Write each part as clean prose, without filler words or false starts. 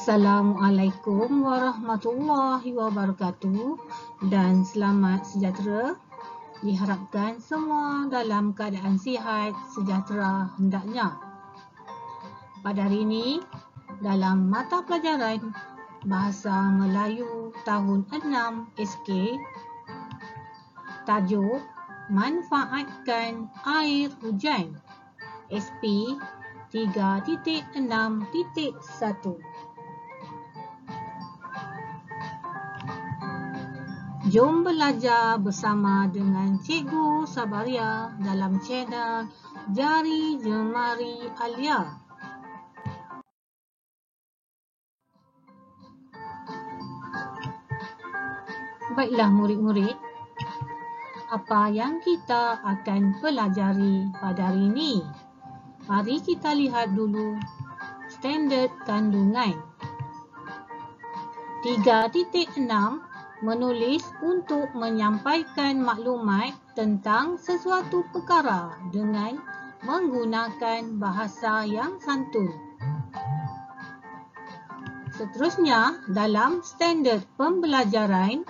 Assalamualaikum warahmatullahi wabarakatuh dan selamat sejahtera. Diharapkan semua dalam keadaan sihat sejahtera hendaknya. Pada hari ini, dalam mata pelajaran Bahasa Melayu tahun 6 SK, tajuk Manfaatkan Air Hujan SP 3.6.1. Jom belajar bersama dengan Cikgu Sabaria dalam channel Jari Jemari Alia. Baiklah murid-murid, apa yang kita akan pelajari pada hari ini? Mari kita lihat dulu standard kandungan. 3.6 menulis untuk menyampaikan maklumat tentang sesuatu perkara dengan menggunakan bahasa yang santun. Seterusnya, dalam standard pembelajaran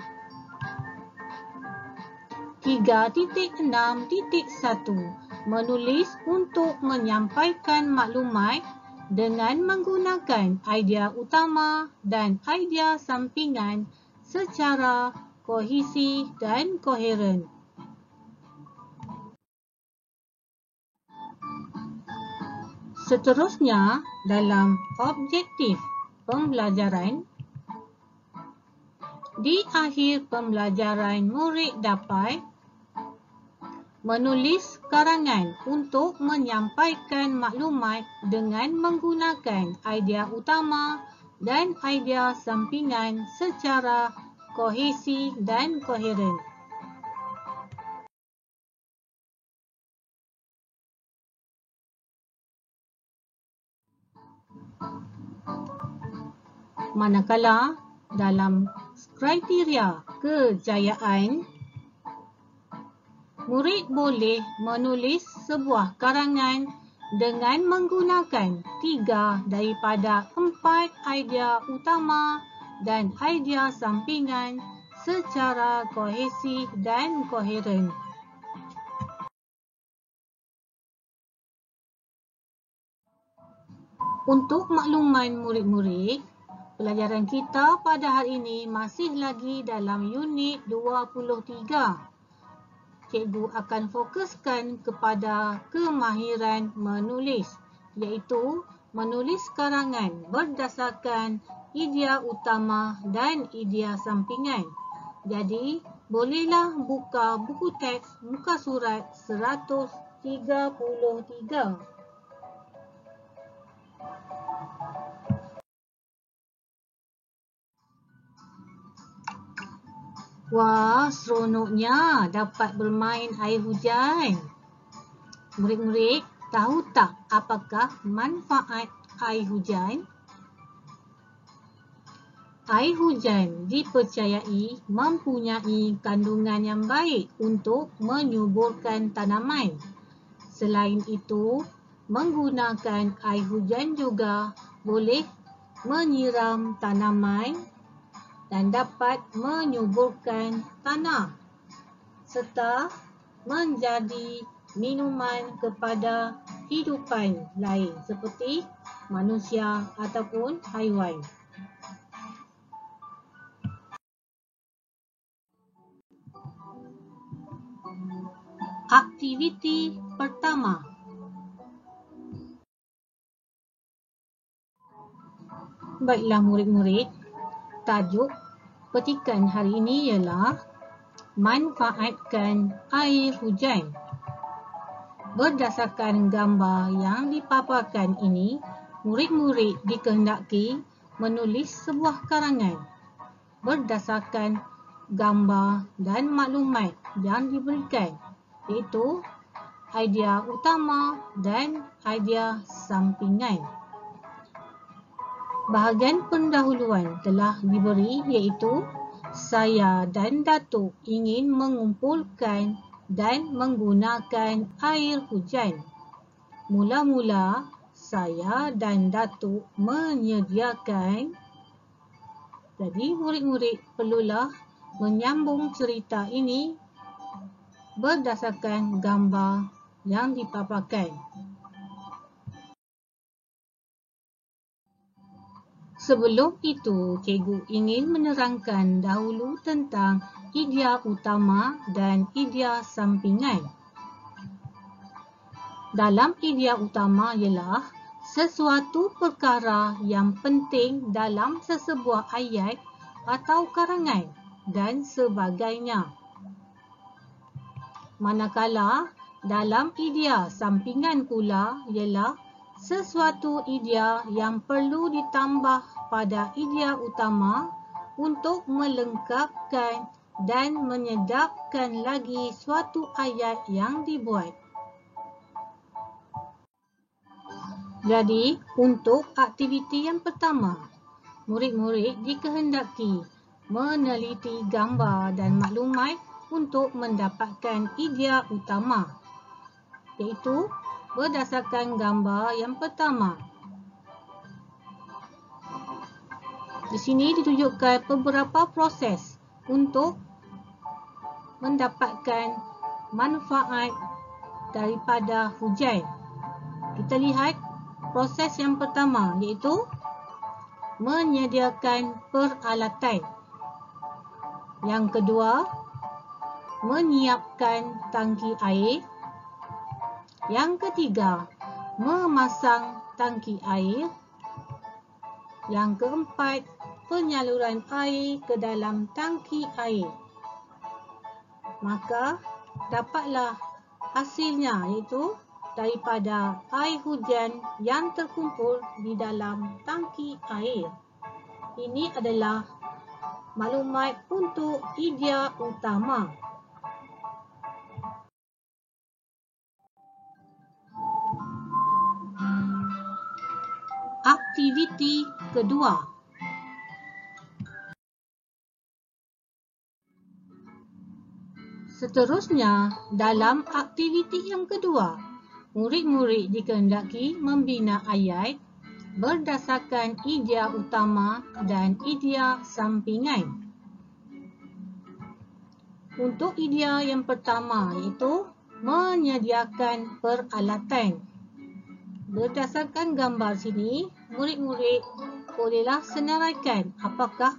3.6.1 menulis untuk menyampaikan maklumat dengan menggunakan idea utama dan idea sampingan secara kohesi dan koheren. Seterusnya, dalam objektif pembelajaran, di akhir pembelajaran murid dapat menulis karangan untuk menyampaikan maklumat dengan menggunakan idea utama dan idea sampingan secara kohesi dan koheren. Manakala dalam kriteria kejayaan, murid boleh menulis sebuah karangan dengan menggunakan 3 daripada 4 idea utama dan idea sampingan secara kohesi dan koheren. Untuk makluman murid-murid, pelajaran kita pada hari ini masih lagi dalam unit 23. Cikgu akan fokuskan kepada kemahiran menulis, iaitu menulis karangan berdasarkan idea utama dan idea sampingan. Jadi, bolehlah buka buku teks muka surat 133. Wah, seronoknya dapat bermain air hujan. Murid-murid, tahu tak apakah manfaat air hujan? Air hujan dipercayai mempunyai kandungan yang baik untuk menyuburkan tanaman. Selain itu, menggunakan air hujan juga boleh menyiram tanaman dan dapat menyuburkan tanah serta menjadi minuman kepada hidupan lain seperti manusia ataupun haiwan. Aktiviti pertama. Baiklah murid-murid, tajuk petikan hari ini ialah manfaatkan air hujan. Berdasarkan gambar yang dipaparkan ini, murid-murid dikehendaki menulis sebuah karangan berdasarkan gambar dan maklumat yang diberikan, iaitu idea utama dan idea sampingan. Bahagian pendahuluan telah diberi, iaitu saya dan Datuk ingin mengumpulkan dan menggunakan air hujan. Mula-mula, saya dan Datuk menyediakan Jadi murid-murid perlulah menyambung cerita ini berdasarkan gambar yang dipaparkan. Sebelum itu, cikgu ingin menerangkan dahulu tentang idea utama dan idea sampingan. Dalam idea utama ialah sesuatu perkara yang penting dalam sesebuah ayat atau karangan dan sebagainya. Manakala dalam idea sampingan pula ialah sesuatu idea yang perlu ditambah pada idea utama untuk melengkapkan dan menyedapkan lagi suatu ayat yang dibuat. Jadi, untuk aktiviti yang pertama, murid-murid dikehendaki meneliti gambar dan maklumat untuk mendapatkan idea utama, iaitu berdasarkan gambar yang pertama. Di sini ditunjukkan beberapa proses untuk mendapatkan manfaat daripada hujan. Kita lihat proses yang pertama, iaitu menyediakan peralatan. Yang kedua, menyiapkan tangki air. Yang ketiga, memasang tangki air. Yang keempat, penyaluran air ke dalam tangki air. Maka dapatlah hasilnya, iaitu daripada air hujan yang terkumpul di dalam tangki air. Ini adalah maklumat untuk idea utama. Aktiviti kedua. Seterusnya, dalam aktiviti yang kedua, murid-murid dikehendaki membina ayat berdasarkan idea utama dan idea sampingan. Untuk idea yang pertama, iaitu menyediakan peralatan. Berdasarkan gambar sini, murid-murid bolehlah senaraikan apakah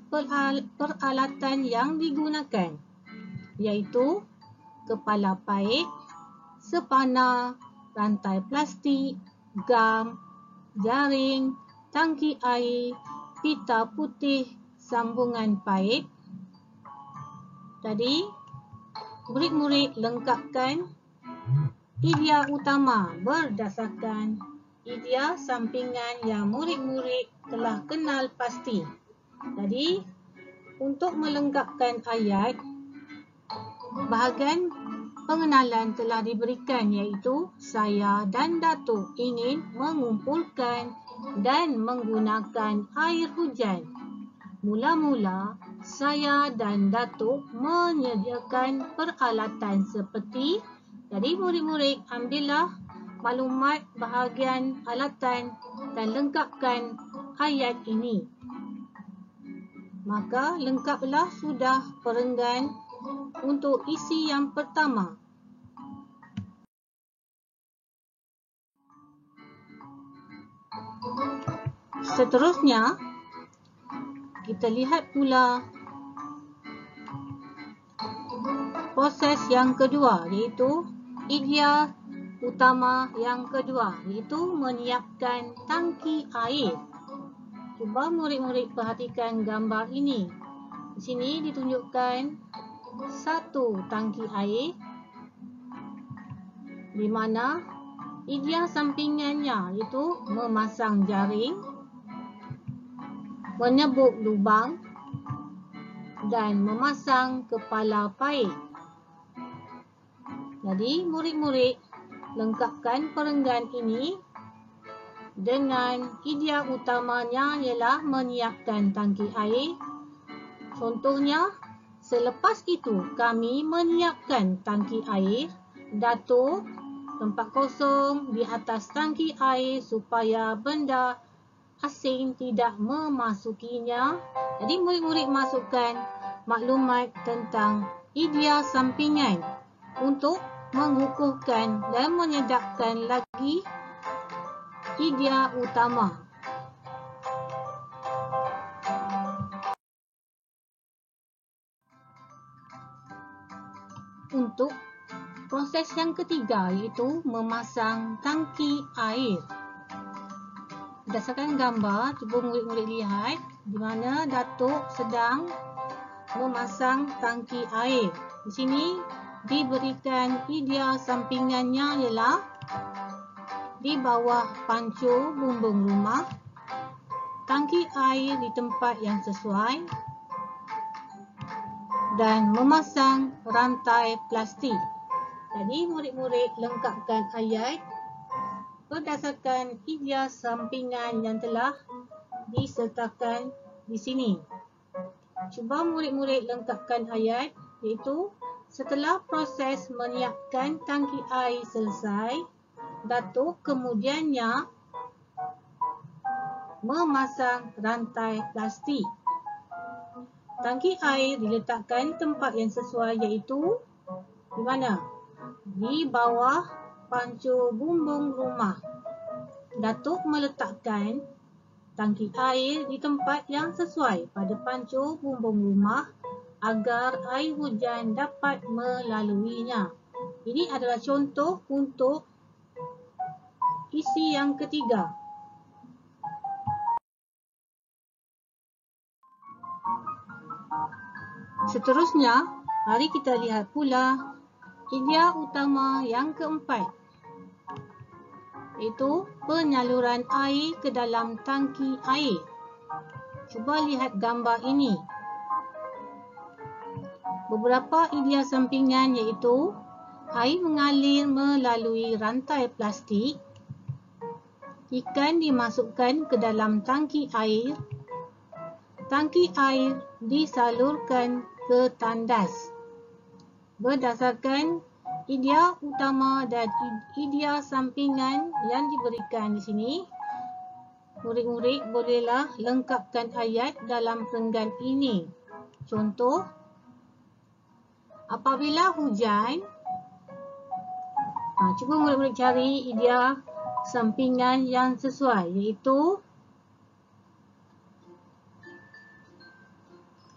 peralatan yang digunakan, iaitu kepala paip, sepana, rantai plastik, gam, jaring, tangki air, pita putih, sambungan paip. Jadi, murid-murid lengkapkan idea utama berdasarkan idea sampingan yang murid-murid telah kenal pasti. Jadi, untuk melengkapkan ayat, bahagian pengenalan telah diberikan, iaitu saya dan Datuk ingin mengumpulkan dan menggunakan air hujan. Mula-mula, saya dan Datuk menyediakan peralatan seperti, jadi murid-murid ambillah maklumat bahagian alatan dan lengkapkan ayat ini. Maka lengkaplah sudah perenggan untuk isi yang pertama. Seterusnya, kita lihat pula proses yang kedua, iaitu idea utama yang kedua, iaitu menyiapkan tangki air. Cuba murid-murid perhatikan gambar ini. Di sini ditunjukkan satu tangki air di mana idea sampingannya iaitu memasang jaring, menebuk lubang dan memasang kepala paip. Jadi murid-murid lengkapkan perenggan ini dengan idea utamanya ialah menyiapkan tangki air. Contohnya, selepas itu kami menyiapkan tangki air, Datuk tempat kosong di atas tangki air supaya benda asing tidak memasukinya. Jadi murid-murid masukkan maklumat tentang idea sampingan untuk mengukuhkan dan menyedapkan lagi idea utama. Untuk proses yang ketiga iaitu memasang tangki air. Berdasarkan gambar, cuba murid-murid lihat di mana Datuk sedang memasang tangki air. Di sini diberikan idea sampingannya ialah di bawah pancur bumbung rumah, tangki air di tempat yang sesuai dan memasang rantai plastik. Jadi murid-murid lengkapkan ayat berdasarkan idea sampingan yang telah disertakan di sini. Cuba murid-murid lengkapkan ayat iaitu setelah proses menyiapkan tangki air selesai, Datuk kemudiannya memasang rantai plastik. Tangki air diletakkan tempat yang sesuai iaitu di mana? Di bawah pancur bumbung rumah. Datuk meletakkan tangki air di tempat yang sesuai pada pancur bumbung rumah agar air hujan dapat melaluinya. Ini adalah contoh untuk isi yang ketiga. Seterusnya, mari kita lihat pula idea utama yang keempat, iaitu penyaluran air ke dalam tangki air. Cuba lihat gambar ini. Beberapa idea sampingan iaitu air mengalir melalui rantai plastik, ikan dimasukkan ke dalam tangki air disalurkan ke tandas. Berdasarkan idea utama dan idea sampingan yang diberikan di sini, murid-murid bolehlah lengkapkan ayat dalam perenggan ini. Contoh, apabila hujan, cuba murid-murid cari idea sampingan yang sesuai, iaitu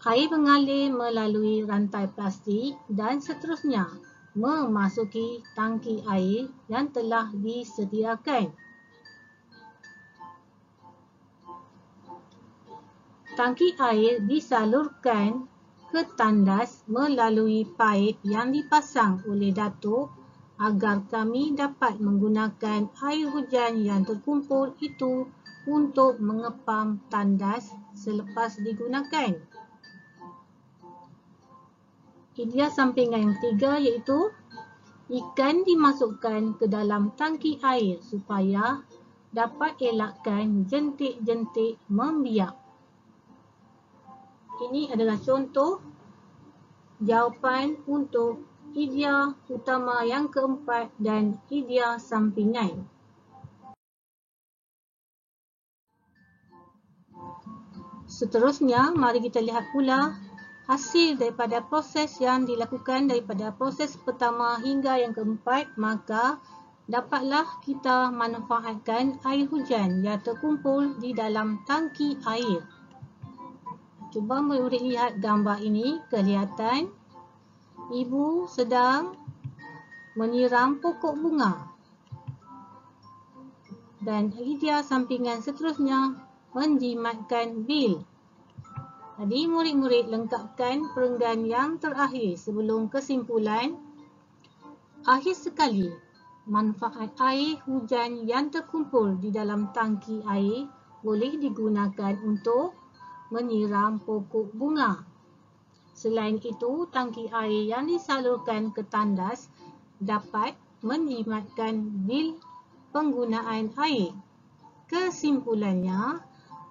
air mengalir melalui rantai plastik dan seterusnya memasuki tangki air yang telah disediakan. Tangki air disalurkan ke tandas melalui paip yang dipasang oleh Datuk agar kami dapat menggunakan air hujan yang terkumpul itu untuk mengepam tandas selepas digunakan. Idea sampingan yang ketiga iaitu ikan dimasukkan ke dalam tangki air supaya dapat elakkan jentik-jentik membiak. Ini adalah contoh jawapan untuk idea utama yang keempat dan idea sampingan. Seterusnya, mari kita lihat pula hasil daripada proses yang dilakukan daripada proses pertama hingga yang keempat, maka dapatlah kita manfaatkan air hujan yang terkumpul di dalam tangki air. Cuba murid lihat gambar ini, kelihatan ibu sedang menyiram pokok bunga. Dan idea sampingan seterusnya menjimatkan bil. Jadi murid-murid lengkapkan perenggan yang terakhir sebelum kesimpulan. Akhir sekali, manfaat air hujan yang terkumpul di dalam tangki air boleh digunakan untuk menyiram pokok bunga. Selain itu, tangki air yang disalurkan ke tandas dapat menjimatkan bil penggunaan air. Kesimpulannya,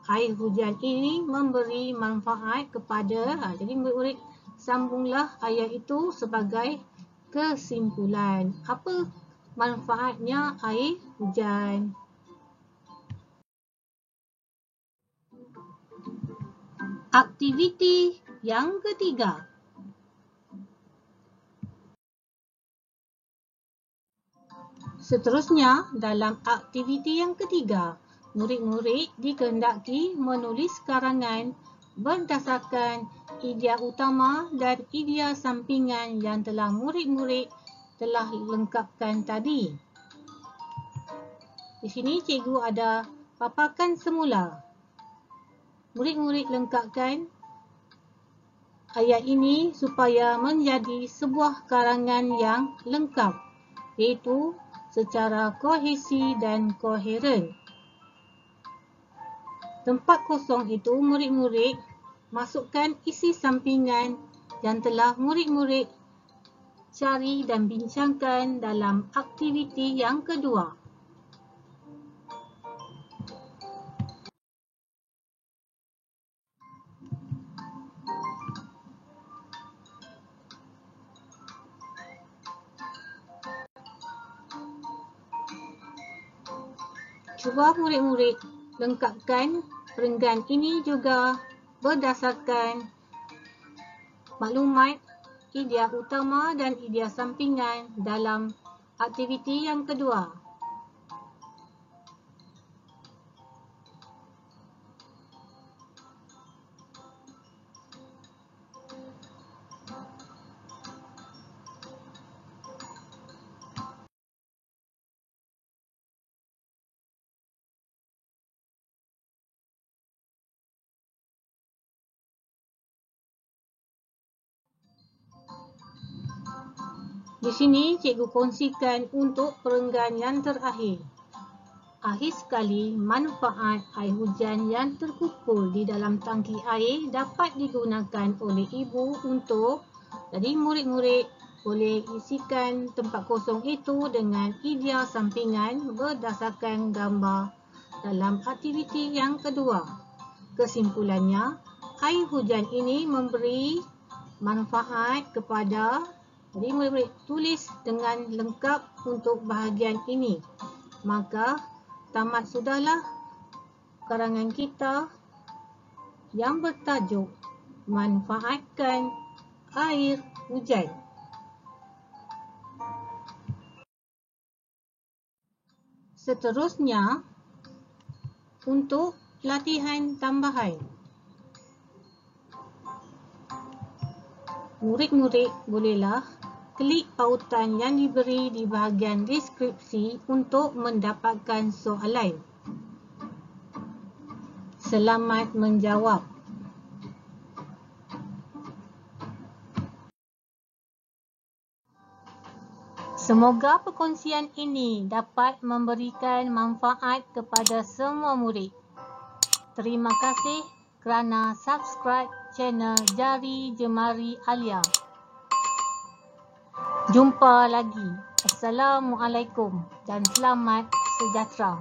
air hujan ini memberi manfaat kepada, jadi murid-murid sambunglah ayat itu sebagai kesimpulan. Apa manfaatnya air hujan? Aktiviti yang ketiga. Seterusnya, dalam aktiviti yang ketiga, murid-murid dikehendaki menulis karangan berdasarkan idea utama dan idea sampingan yang telah murid-murid telah lengkapkan tadi. Di sini cikgu ada paparkan semula. Murid-murid lengkapkan ayat ini supaya menjadi sebuah karangan yang lengkap, iaitu secara kohesi dan koheren. Tempat kosong itu murid-murid masukkan isi sampingan yang telah murid-murid cari dan bincangkan dalam aktiviti yang kedua. Cuba murid-murid lengkapkan perenggan ini juga berdasarkan maklumat idea utama dan idea sampingan dalam aktiviti yang kedua. Di sini cikgu kongsikan untuk perenggan yang terakhir. Akhir sekali, manfaat air hujan yang terkumpul di dalam tangki air dapat digunakan oleh ibu untuk, jadi murid-murid boleh isikan tempat kosong itu dengan idea sampingan berdasarkan gambar dalam aktiviti yang kedua. Kesimpulannya, air hujan ini memberi manfaat kepada, jadi murid-murid tulis dengan lengkap untuk bahagian ini. Maka tamat sudahlah karangan kita yang bertajuk Manfaatkan Air Hujan. Seterusnya, untuk latihan tambahan, murid-murid bolehlah klik pautan yang diberi di bahagian deskripsi untuk mendapatkan soalan. Selamat menjawab. Semoga perkongsian ini dapat memberikan manfaat kepada semua murid. Terima kasih kerana subscribe channel Jari Jemari Alia. Jumpa lagi. Assalamualaikum dan selamat sejahtera.